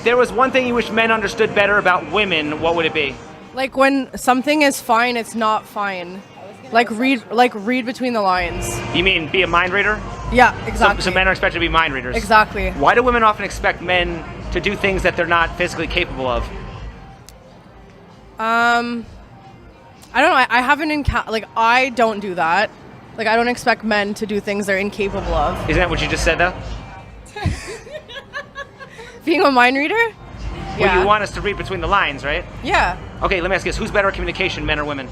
There was one thing you wish men understood better about women, what would it be? Like when something is fine, it's not fine. Read between the lines. You mean be a mind reader? Yeah, exactly. So men are expected to be mind readers? Exactly. Why do women often expect men to do things that they're not physically capable of? I don't know. I haven't I don't do that. Like, I don't expect men to do things they're incapable of. Isn't that what you just said, though? Being a mind reader? Well, you want us to read between the lines, right? Yeah. Okay, let me ask you this. Who's better at communication, men or women?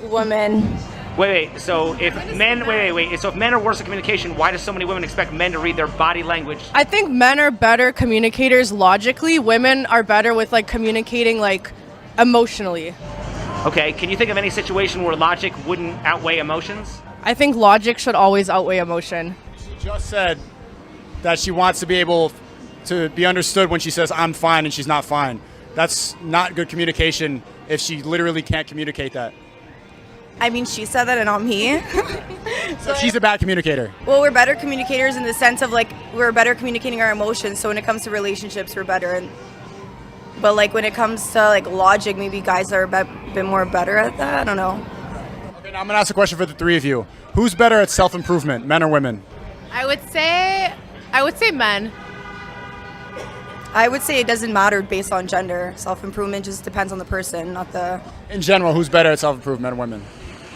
Women. Wait. So if men are worse at communication, why do so many women expect men to read their body language? I think men are better communicators logically. Women are better with communicating emotionally. Okay, can you think of any situation where logic wouldn't outweigh emotions? I think logic should always outweigh emotion. She just said that she wants to be able to be understood when she says I'm fine and she's not fine. That's not good communication if she literally can't communicate that. I mean, she said that and not me. So she's a bad communicator. Well, we're better communicators in the sense of we're better communicating our emotions. So when it comes to relationships, we're better. But when it comes to logic, maybe guys are a bit more better at that. I don't know. Okay, now I'm gonna ask a question for the three of you. Who's better at self-improvement, men or women? I would say men. I would say it doesn't matter based on gender. Self-improvement just depends on the person, not the... In general, who's better at self-improvement, men or women?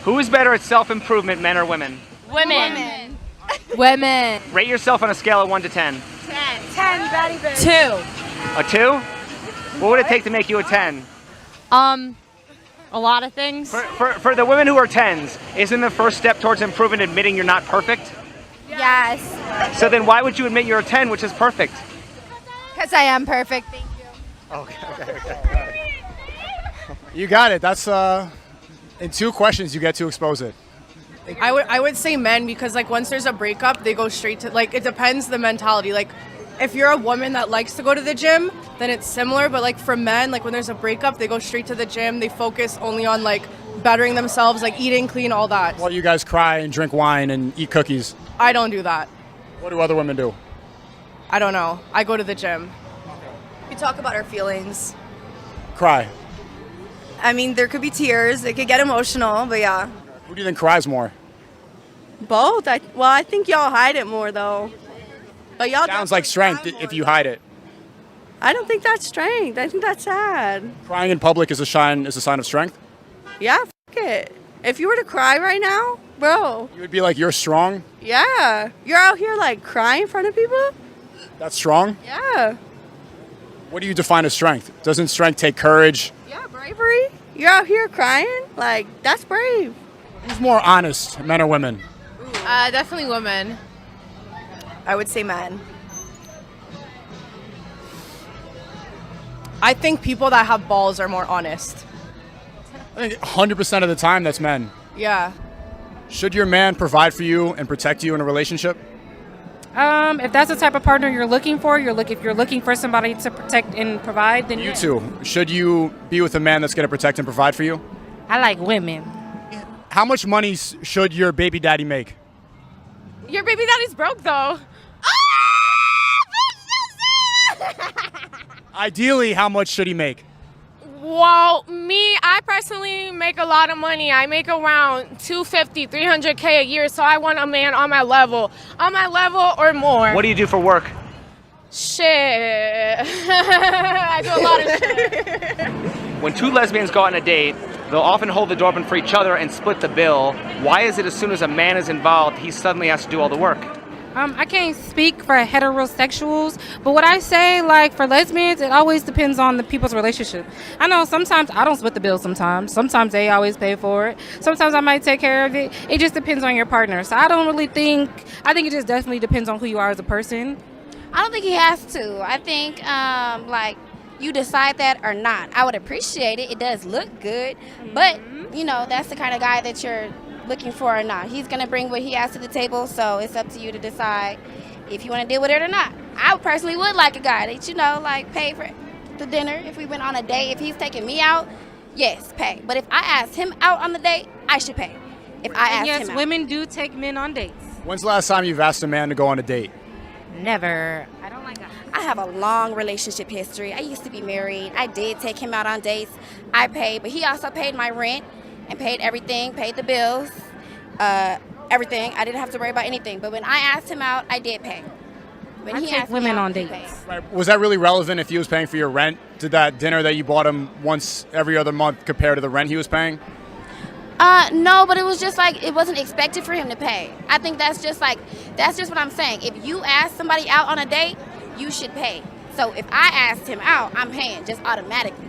Who is better at self-improvement, men or women? Women. Women. Rate yourself on a scale of 1 to 10. 10. 10, Betty Boo. 2. A 2? What would it take to make you a 10? A lot of things. For the women who are 10s, isn't the first step towards improvement admitting you're not perfect? Yes. So then why would you admit you're a 10, which is perfect? Because I am perfect. Thank you. Okay. You got it. That's in 2 questions you get to expose it. I would say men because once there's a breakup, they go straight to it depends the mentality. If you're a woman that likes to go to the gym, then it's similar. But for men, when there's a breakup, they go straight to the gym. They focus only on bettering themselves, eating clean, all that. While you guys cry and drink wine and eat cookies. I don't do that. What do other women do? I don't know. I go to the gym. We talk about our feelings. Cry. I mean, there could be tears. It could get emotional, but yeah. Who do you think cries more? Both. I think y'all hide it more though. But y'all Sounds like strength if you hide it. I don't think that's strength. I think that's sad. Crying in public is a sign of strength? Yeah, it. If you were to cry right now, bro. You would be you're strong? Yeah. You're out here crying in front of people? That's strong? Yeah. What do you define as strength? Doesn't strength take courage? Yeah, bravery. You're out here crying? That's brave. Who's more honest, men or women? Definitely women. I would say men. I think people that have balls are more honest. I think 100% of the time that's men. Yeah. Should your man provide for you and protect you in a relationship? If that's the type of partner you're looking for, if you're looking for somebody to protect and provide, then You too. Should you be with a man that's going to protect and provide for you? I like women. How much money should your baby daddy make? Your baby daddy's broke though. Ideally, how much should he make? Well, I personally make a lot of money. I make around $250, $300K a year, so I want a man on my level or more. What do you do for work? Shit. I do a lot of shit. When 2 lesbians go on a date, they'll often hold the door open for each other and split the bill. Why is it as soon as a man is involved, he suddenly has to do all the work? I can't speak for heterosexuals, but what I say, for lesbians, it always depends on the people's relationship. I know sometimes I don't split the bill sometimes. Sometimes they always pay for it. Sometimes I might take care of it. It just depends on your partner. So I think it just definitely depends on who you are as a person. I don't think he has to. I think, you decide that or not. I would appreciate it. It does look good, but, that's the kind of guy that you're looking for or not. He's going to bring what he has to the table, so it's up to you to decide if you want to deal with it or not. I personally would like a guy that, pay for the dinner. If we went on a date, if he's taking me out, yes, pay. But if I asked him out on the date, I should pay. If I asked him out. Yes, women do take men on dates. When's the last time you've asked a man to go on a date? Never. I don't like that. I have a long relationship history. I used to be married. I did take him out on dates. I paid, but he also paid my rent and paid everything, paid the bills, everything. I didn't have to worry about anything. But when I asked him out, I did pay. When I he take asked me women out, on he dates. paid. Right. Was that really relevant if he was paying for your rent? Did that dinner that you bought him once every other month compare to the rent he was paying? No, but it was just like it wasn't expected for him to pay. I think that's just what I'm saying. If you ask somebody out on a date, you should pay. So if I asked him out, I'm paying just automatically.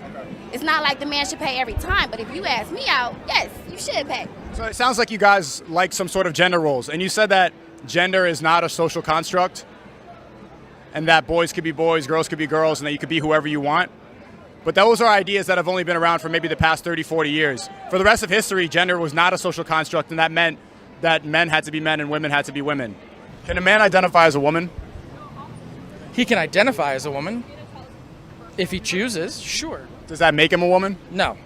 It's not like the man should pay every time, but if you ask me out, yes, you should pay. So it sounds like you guys like some sort of gender roles, and you said that gender is not a social construct, and that boys could be boys, girls could be girls, and that you could be whoever you want. But those are ideas that have only been around for maybe the past 30, 40 years. For the rest of history, gender was not a social construct, and that meant that men had to be men and women had to be women. Can a man identify as a woman? He can identify as a woman if he chooses, sure. Does that make him a woman? No.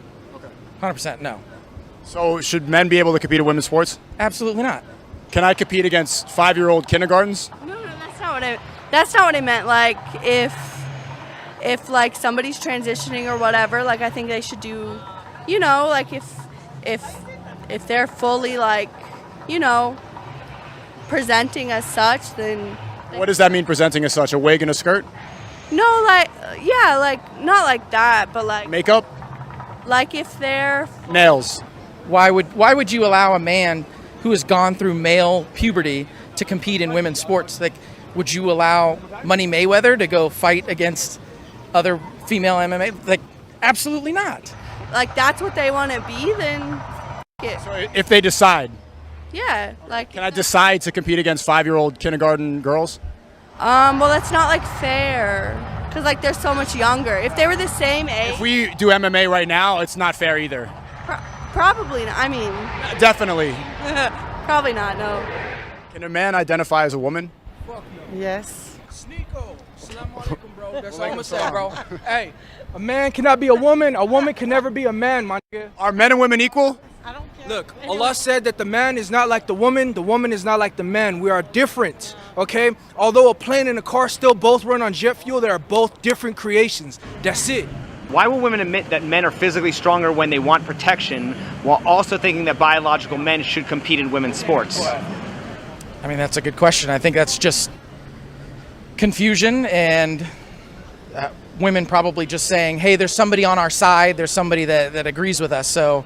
100% no. So should men be able to compete in women's sports? Absolutely not. Can I compete against 5-year-old kindergartens? No, that's not what I meant. Like if like somebody's transitioning or whatever, like I think they should do, you know, like if they're fully like, you know, presenting as such, then. What does that mean, presenting as such? A wig and a skirt? No, like yeah, like not like that, but like Makeup? like if they're Nails? Why would you allow a man who has gone through male puberty to compete in women's sports? Like, would you allow Money Mayweather to go fight against other female MMA? Like, absolutely not. like that's what they want to be, then it. So if they decide, Yeah, like can I decide to compete against 5-year-old kindergarten girls? well that's not like fair because like they're so much younger. If they were the same age, If we do MMA right now, it's not fair either. probably not. I mean, Definitely. probably not. No. Can a man identify as a woman? Yes. Sneako. Assalamu alaikum, bro. That's all I'm gonna say, bro. Hey, a man cannot be a woman can never be a man, my nigga. Are men and women equal? Look, Allah said that the man is not like the woman is not like the man. We are different, okay? Although a plane and a car still both run on jet fuel, they are both different creations. That's it. Why will women admit that men are physically stronger when they want protection, while also thinking that biological men should compete in women's sports? I mean, that's a good question. I think that's just confusion and women probably just saying, hey, there's somebody on our side, there's somebody that agrees with us, so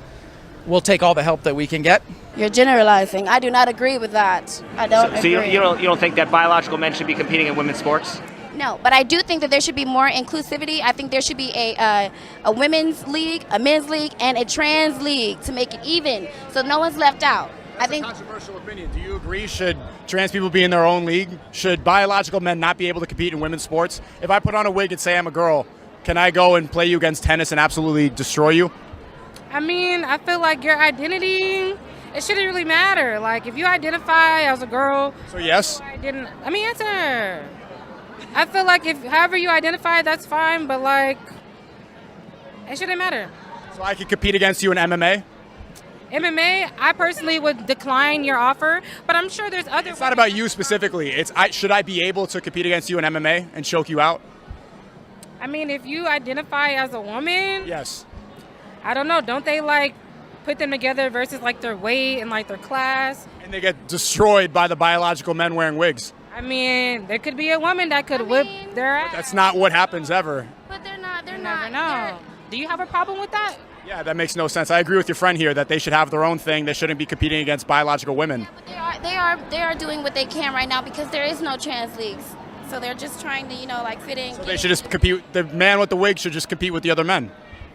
we'll take all the help that we can get. You're generalizing. I do not agree with that. I don't So agree. you don't think that biological men should be competing in women's sports? No, but I do think that there should be more inclusivity. I think there should be a women's league, a men's league, and a trans league to make it even, so no one's left out. I think. Controversial opinion. Do you agree? Should trans people be in their own league? Should biological men not be able to compete in women's sports? If I put on a wig and say I'm a girl, can I go and play you against tennis and absolutely destroy you? I mean, I feel like your identity, it shouldn't really matter. Like, if you identify as a girl, So yes. answer. I feel like if however you identify, that's fine, but like, it shouldn't matter. So I could compete against you in MMA? MMA, I personally would decline your offer, but I'm sure there's other. It's not about you specifically. Should I be able to compete against you in MMA and choke you out? I mean, if you identify as a woman, Yes. I don't know. Don't they like put them together versus like their weight and like their class? And they get destroyed by the biological men wearing wigs. I mean, there could be a woman that could whip their ass. That's not what happens ever. But they're not. They're You not. never know. Do you have a problem with that? Yeah, that makes no sense. I agree with your friend here that they should have their own thing. They shouldn't be competing against biological women. They are doing what they can right now because there is no trans leagues. So they're just trying to, like fit in. So they should just compete. The man with the wig should just compete with the other men.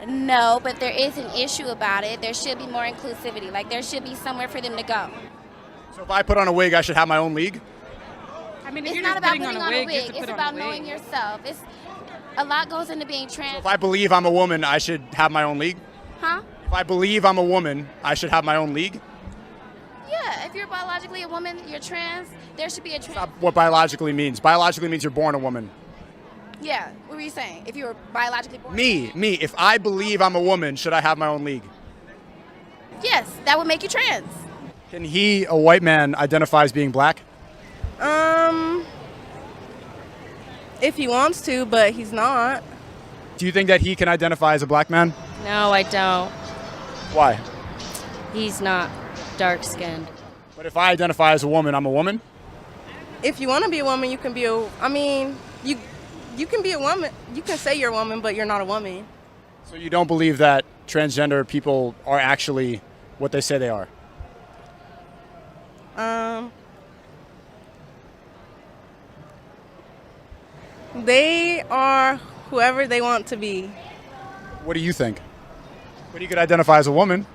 No, but there is an issue about it. There should be more inclusivity. Like there should be somewhere for them to go. So if I put on a wig, I should have my own league? I mean, if It's you're not just about putting putting on a wig, you have to It's put on about a wig. knowing yourself. It's a lot goes into being trans. If I believe I'm a woman, I should have my own league? Huh? If I believe I'm a woman, I should have my own league? Yeah, if you're biologically a woman, you're trans, there should be a trans. What biologically means. Biologically means you're born a woman. Yeah, what were you saying? If you were biologically born? Me. If I believe I'm a woman, should I have my own league? Yes, that would make you trans. Can he, a white man, identify as being black? If he wants to, but he's not. Do you think that he can identify as a black man? No, I don't. Why? He's not dark-skinned. But if I identify as a woman, I'm a woman? If you want to be a woman, you can be a. I mean, you can be a woman. You can say you're a woman, but you're not a woman. So you don't believe that transgender people are actually what they say they are? They are whoever they want to be. What do you think? But he could identify as a woman.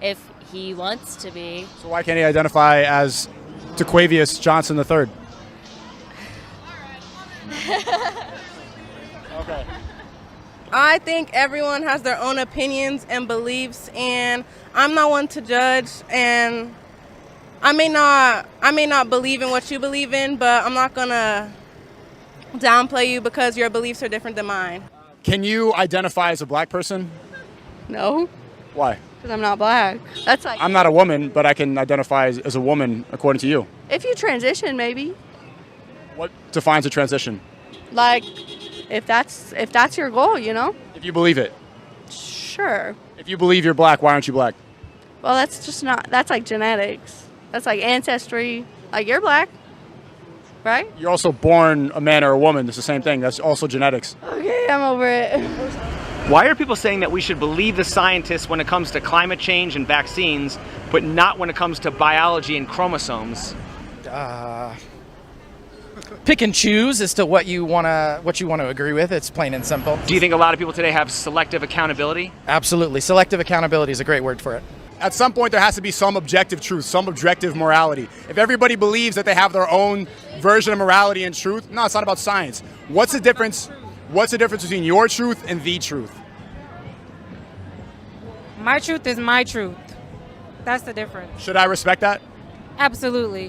If he wants to be. So why can't he identify as DeQuavius Johnson III? Okay. I think everyone has their own opinions and beliefs, and I'm not one to judge. And I may not believe in what you believe in, but I'm not gonna downplay you because your beliefs are different than mine. Can you identify as a black person? No, Why? because I'm not black. That's like I'm not a woman, but I can identify as a woman according to you. if you transition, maybe. What defines a transition? Like, if that's your goal, you know. If you believe it. Sure. If you believe you're black, why aren't you black? Well, that's just not. That's like genetics. That's like ancestry. Like you're black, right? You're also born a man or a woman. It's the same thing. That's also genetics. Okay, I'm over it. Why are people saying that we should believe the scientists when it comes to climate change and vaccines, but not when it comes to biology and chromosomes? Pick and choose as to what you wanna agree with. It's plain and simple. Do you think a lot of people today have selective accountability? Absolutely. Selective accountability is a great word for it. At some point, there has to be some objective truth, some objective morality. If everybody believes that they have their own version of morality and truth, no, it's not about science. What's the difference? What's the difference between your truth and the truth? My truth is my truth. That's the difference. Should I respect that? Absolutely.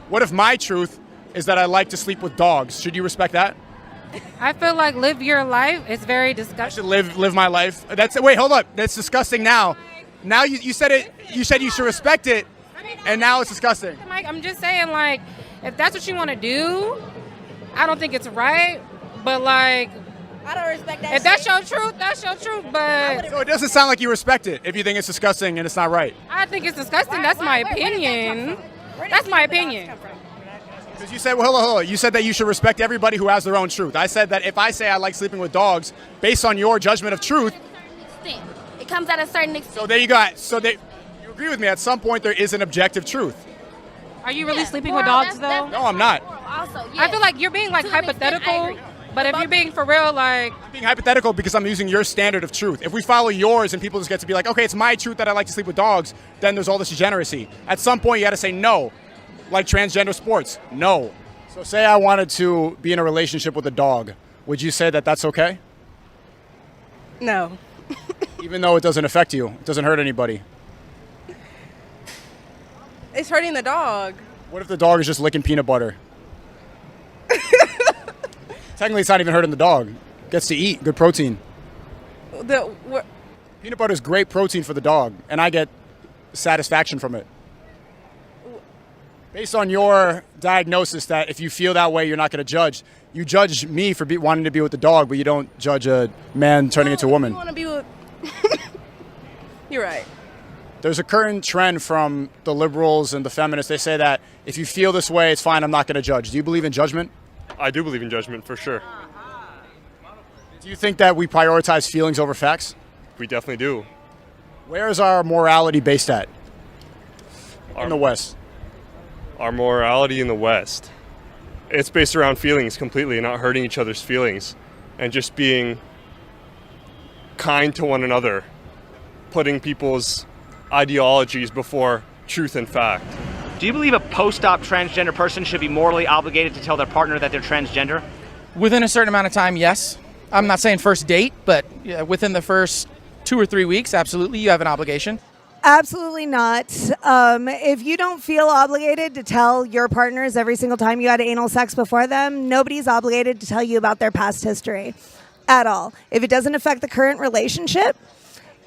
What if my truth is that I like to sleep with dogs? Should you respect that? I feel like live your life is very I disgusting. should live my life. Wait, hold up. That's disgusting now. Now you said it. You said you should respect it, and now it's disgusting. Mike, I'm just saying, like, if that's what you want to do, I don't think it's right. But like, I don't respect that. if that's your truth, that's your truth. But So it doesn't sound like you respect it if you think it's disgusting and it's not right. I think it's disgusting. That's my opinion. That's my opinion. Because you said, well, hold on. You said that you should respect everybody who has their own truth. I said that if I say I like sleeping with dogs, based on your judgment of truth. It comes at a certain extent. So there you go. You agree with me. At some point, there is an objective truth. Are you really sleeping with dogs, though? No, I'm not. Also, I feel like you're being like To an extent, I hypothetical. agree. But if you're being for real, like, I'm being hypothetical because I'm using your standard of truth. If we follow yours and people just get to be like, okay, it's my truth that I like to sleep with dogs, then there's all this degeneracy. At some point, you got to say no. Like transgender sports, no. So say I wanted to be in a relationship with a dog. Would you say that that's okay? No. Even though it doesn't affect you, it doesn't hurt anybody. It's hurting the dog. What if the dog is just licking peanut butter? Technically, it's not even hurting the dog. Gets to eat good protein. Peanut butter is great protein for the dog, and I get satisfaction from it. Based on your diagnosis that if you feel that way, you're not going to judge. You judge me for wanting to be with the dog, but you don't judge a man turning into a woman. You want to be with. You're right. There's a current trend from the liberals and the feminists. They say that if you feel this way, it's fine, I'm not going to judge. Do you believe in judgment? I do believe in judgment, for sure. Do you think that we prioritize feelings over facts? We definitely do. Where is our morality based at? In the West. Our morality in the West, it's based around feelings completely, not hurting each other's feelings, and just being kind to one another, putting people's ideologies before truth and fact. Do you believe a post-op transgender person should be morally obligated to tell their partner that they're transgender? Within a certain amount of time, yes. I'm not saying first date, but within the first 2 or 3 weeks, absolutely, you have an obligation. Absolutely not. If you don't feel obligated to tell your partners every single time you had anal sex before them, nobody's obligated to tell you about their past history at all. If it doesn't affect the current relationship,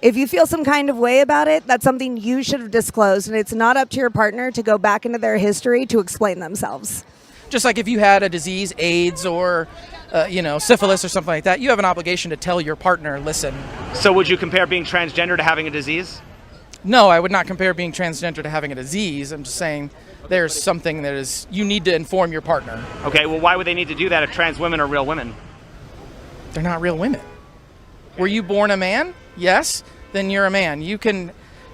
if you feel some kind of way about it, that's something you should have disclosed, and it's not up to your partner to go back into their history to explain themselves. Just like if you had a disease, AIDS, or syphilis or something like that, you have an obligation to tell your partner, listen. So would you compare being transgender to having a disease? No, I would not compare being transgender to having a disease. I'm just saying there's something that is, you need to inform your partner. Okay, well, why would they need to do that if trans women are real women? They're not real women. Were you born a man? Yes, then you're a man. You can,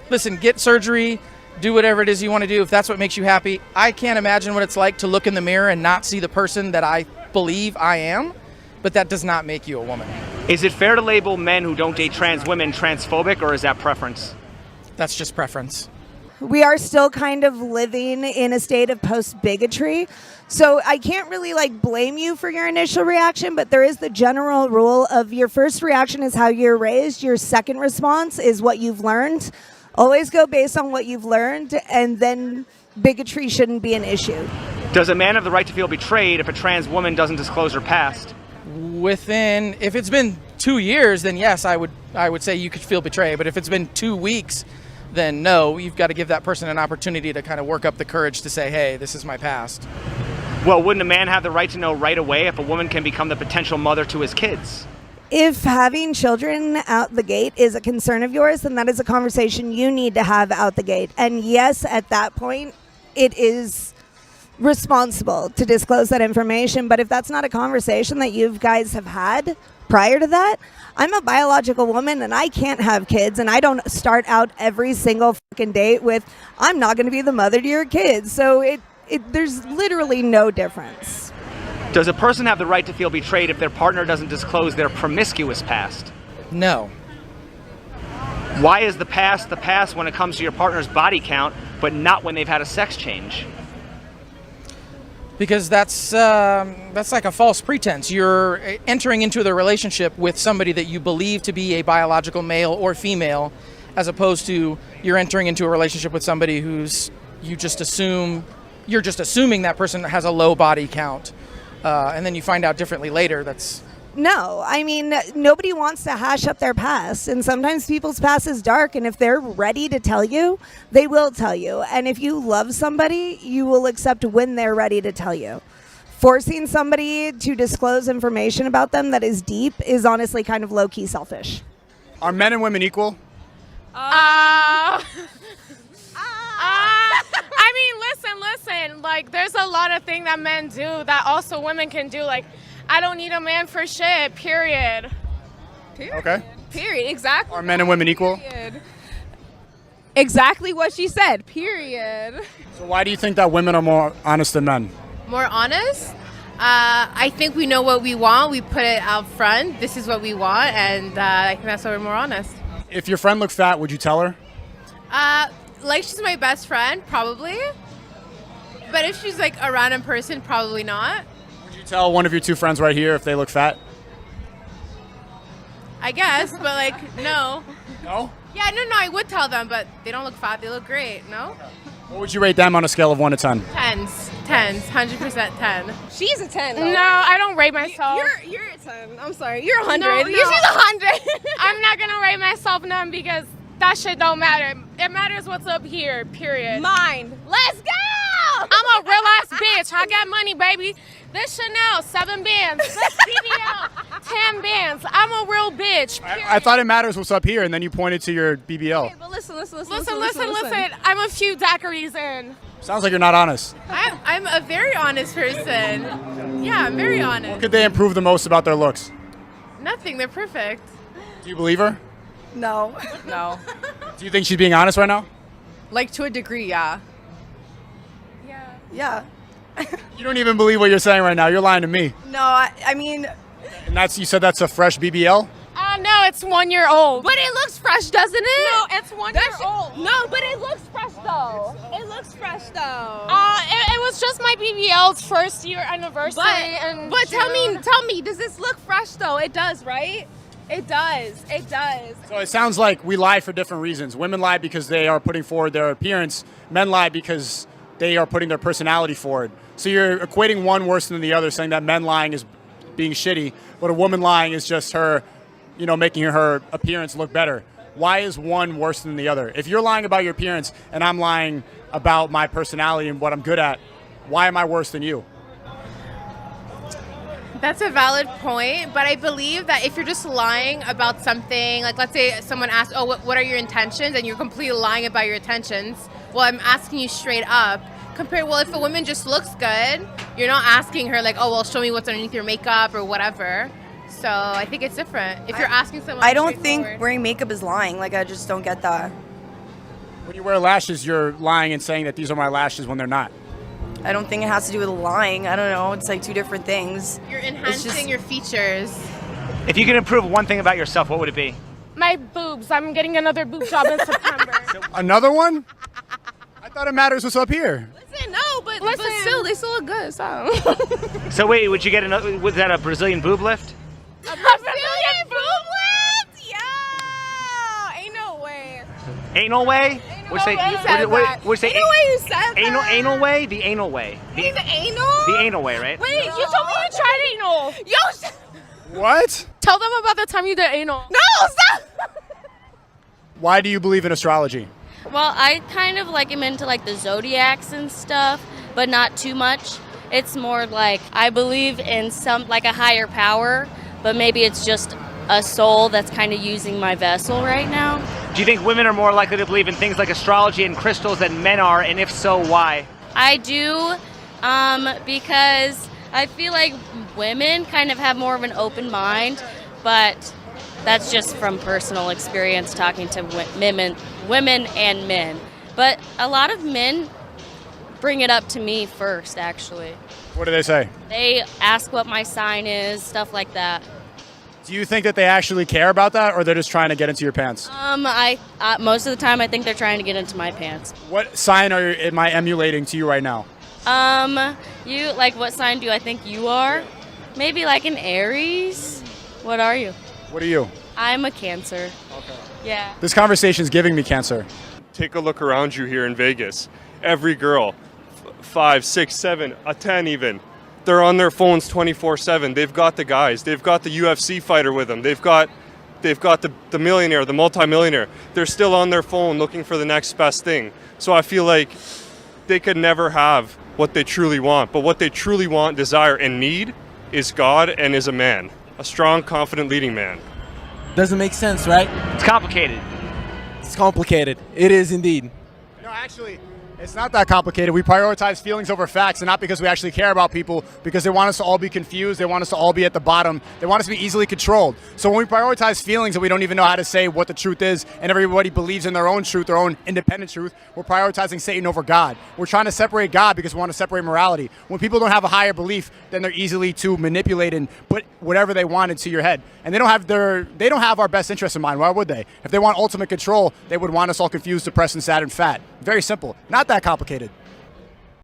listen, get surgery, do whatever it is you want to do if that's what makes you happy. I can't imagine what it's like to look in the mirror and not see the person that I believe I am, but that does not make you a woman. Is it fair to label men who don't date trans women transphobic, or is that preference? That's just preference. We are still kind of living in a state of post-bigotry. So I can't really blame you for your initial reaction, but there is the general rule of your first reaction is how you're raised. Your second response is what you've learned. Always go based on what you've learned, and then bigotry shouldn't be an issue. Does a man have the right to feel betrayed if a trans woman doesn't disclose her past? If it's been 2 years, then yes, I would say you could feel betrayed. But if it's been 2 weeks, then no, you've got to give that person an opportunity to kind of work up the courage to say, hey, this is my past. Well, wouldn't a man have the right to know right away if a woman can become the potential mother to his kids? If having children out the gate is a concern of yours, then that is a conversation you need to have out the gate. And yes, at that point, it is responsible to disclose that information. But if that's not a conversation that you guys have had prior to that, I'm a biological woman and I can't have kids, and I don't start out every single fucking date with, I'm not going to be the mother to your kids. So there's literally no difference. Does a person have the right to feel betrayed if their partner doesn't disclose their promiscuous past? No. Why is the past when it comes to your partner's body count, but not when they've had a sex change? Because that's like a false pretense. You're entering into the relationship with somebody that you believe to be a biological male or female, as opposed to you're entering into a relationship with somebody you're just assuming that person has a low body count, and then you find out differently later. No, I mean, nobody wants to hash up their past, and sometimes people's past is dark, and if they're ready to tell you, they will tell you. And if you love somebody, you will accept when they're ready to tell you. Forcing somebody to disclose information about them that is deep is honestly kind of low-key selfish. Are men and women equal? I mean, listen, like, there's a lot of things that men do that also women can do. Like, I don't need a man for shit, period. Okay. Period, exactly. Are men and women equal? Period. Exactly what she said, period. So why do you think that women are more honest than men? More honest? I think we know what we want. We put it out front. This is what we want, and I think that's why we're more honest. If your friend looked fat, would you tell her? Like, she's my best friend, probably. But if she's like a random person, probably not. Would you tell one of your two friends right here if they look fat? I guess, but like, no. No? Yeah, no, I would tell them, but they don't look fat. They look great, no? What would you rate them on a scale of 1 to 10? 10s, 100% 10. She's a 10, though. No, I don't rate myself. You're a 10. I'm sorry. You're a 100. No. She's a 100. I'm not going to rate myself none because that shit don't matter. It matters what's up here, period. Mine. Let's go! I'm a real ass bitch. I got money, baby. This Chanel, 7 bands. This BBL, 10 bands. I'm a real bitch. I thought it matters what's up here, and then you pointed to your BBL. Okay, but listen. Listen. I'm a few daiquiris in. Sounds like you're not honest. I'm a very honest person. Yeah, I'm very honest. What could they improve the most about their looks? Nothing. They're perfect. Do you believe her? No. Do you think she's being honest right now? Like, to a degree, yeah. Yeah. You don't even believe what you're saying right now. You're lying to me. No, I mean, And you said that's a fresh BBL? No, it's 1 year old. But it looks fresh, doesn't it? No, it's 1 year old. No, but it looks fresh, though. It looks fresh, though. It was just my BBL's first year anniversary. But tell me, does this look fresh, though? It does, right? It does. So it sounds like we lie for different reasons. Women lie because they are putting forward their appearance. Men lie because they are putting their personality forward. So you're equating one worse than the other, saying that men lying is being shitty, but a woman lying is just her, making her appearance look better. Why is one worse than the other? If you're lying about your appearance and I'm lying about my personality and what I'm good at, why am I worse than you? That's a valid point, but I believe that if you're just lying about something, like let's say someone asks, oh, what are your intentions? And you're completely lying about your intentions. Well, I'm asking you straight up. Well, if a woman just looks good, you're not asking her like, oh, well, show me what's underneath your makeup or whatever. So I think it's different. If you're asking someone, I don't think wearing makeup is lying. Like, I just don't get that. When you wear lashes, you're lying and saying that these are my lashes when they're not. I don't think it has to do with lying. I don't know. It's like two different things. You're enhancing your features. If you could improve one thing about yourself, what would it be? My boobs. I'm getting another boob job in September. Another one? I thought it matters what's up here. Listen, no, but still, they still look good. So. So wait, would you get another? Was that a Brazilian boob lift? A Brazilian boob lift? Yeah. Ain't no way. Anal way? What'd you say? What'd you say? Ain't no way you said that. Anal way? The anal way. The anal? The anal way, right? Wait, you told me you tried anal. What? Tell them about the time you did anal. No, stop! Why do you believe in astrology? Well, I kind of like am into like the zodiacs and stuff, but not too much. It's more like I believe in some like a higher power, but maybe it's just a soul that's kind of using my vessel right now. Do you think women are more likely to believe in things like astrology and crystals than men are, and if so, why? I do, because I feel like women kind of have more of an open mind, but that's just from personal experience talking to women and men. But a lot of men bring it up to me first, actually. What do they say? They ask what my sign is, stuff like that. Do you think that they actually care about that, or they're just trying to get into your pants? I most of the time I think they're trying to get into my pants. What sign am I emulating to you right now? You like what sign do I think you are? Maybe like an Aries. What are you? What are you? I'm a Cancer. Okay. Yeah. This conversation is giving me cancer. Take a look around you here in Vegas. Every girl, 5, 6, 7, a 10 even. They're on their phones 24/7. They've got the guys. They've got the UFC fighter with them. They've got the millionaire, the multimillionaire. They're still on their phone looking for the next best thing. So I feel like they could never have what they truly want. But what they truly want, desire, and need is God and is a man. A strong, confident, leading man. Doesn't make sense, right? It's complicated. It's complicated. It is indeed. No, actually, it's not that complicated. We prioritize feelings over facts, and not because we actually care about people, because they want us to all be confused. They want us to all be at the bottom. They want us to be easily controlled. So when we prioritize feelings and we don't even know how to say what the truth is, and everybody believes in their own truth, their own independent truth, we're prioritizing Satan over God. We're trying to separate God because we want to separate morality. When people don't have a higher belief, then they're easily to manipulate and put whatever they want into your head. And they don't have our best interest in mind. Why would they? If they want ultimate control, they would want us all confused, depressed, and sad and fat. Very simple. Not that complicated.